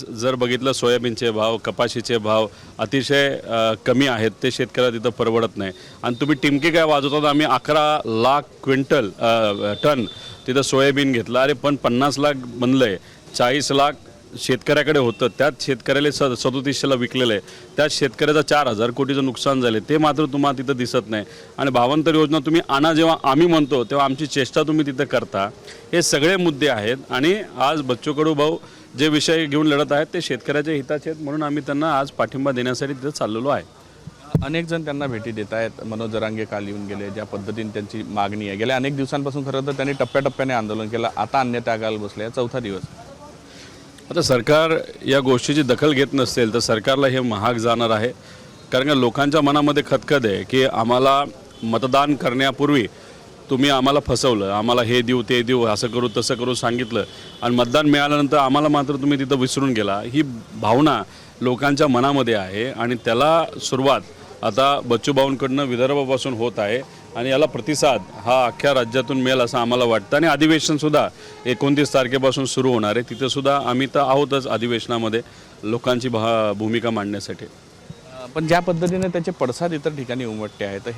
आज जर बघितलं सोयाबीनचे भाव, कपाशीचे भाव अतिशय कमी आहेत, ते शेतकऱ्याला तिथं परवडत नाही. आणि तुम्ही टिमकी काय वाजवतात, आम्ही 11 लाख क्विंटल टन तिथं सोयाबीन घेतलं. अरे पण 50 लाख बनलं आहे, 40 लाख शेतकऱ्याकडे होतं, त्यात शेतकऱ्याला 3700ला विकलेलं आहे. त्यात शेतकऱ्याचं 4000 कोटीचं नुकसान झाले, ते मात्र तुम्हाला तिथं दिसत नाही. आणि भावांतर योजना तुम्ही आणा जेव्हा आम्ही म्हणतो तेव्हा आमची चेष्टा तुम्ही तिथं करता. हे सगळे मुद्दे आहेत आणि आज बच्चू कडू भाऊ जे विषय घेऊन लढत आहेत ते शेतकऱ्याच्या हिताचे आहेत, म्हणून आम्ही त्यांना आज पाठिंबा देण्यासाठी तिथं चाललेलो आहे. अनेक जण त्यांना भेटी देत आहेत. मनोज जरांगे काल येऊन गेले. ज्या पद्धतीने त्यांची मागणी आहे, गेल्या अनेक दिवसांपासून खरं तर त्यांनी टप्प्याटप्प्याने आंदोलन केलं, आता अन्य त्यागाला बसले. चौथा दिवस. आता सरकार या गोष्टीची दखल घेत नसेल तर सरकारला हे महाग जाणार आहे. कारण का लोकांच्या मनामध्ये खतखत आहे की आम्हाला मतदान करण्यापूर्वी तुम्ही आम्हाला फसवलं, आम्हाला हे देऊ ते देऊ, असं करू तसं करू सांगितलं आणि मतदान मिळाल्यानंतर आम्हाला मात्र तुम्ही तिथं विसरून गेला. ही भावना लोकांच्या मनामध्ये आहे आणि त्याला सुरुवात आता बच्चूभाऊंकडनं विदर्भापासून होत आहे आणि याला प्रतिसाद हा अख्ख्या राज्यातून मिळेल असं आम्हाला वाटतं. आणि अधिवेशनसुद्धा 29 तारखेपासून सुरू होणार आहे. तिथंसुद्धा आम्ही तर आहोतच अधिवेशनामध्ये लोकांची भूमिका मांडण्यासाठी. पण ज्या पद्धतीने त्याचे पडसाद इतर ठिकाणी उमटते आहेत,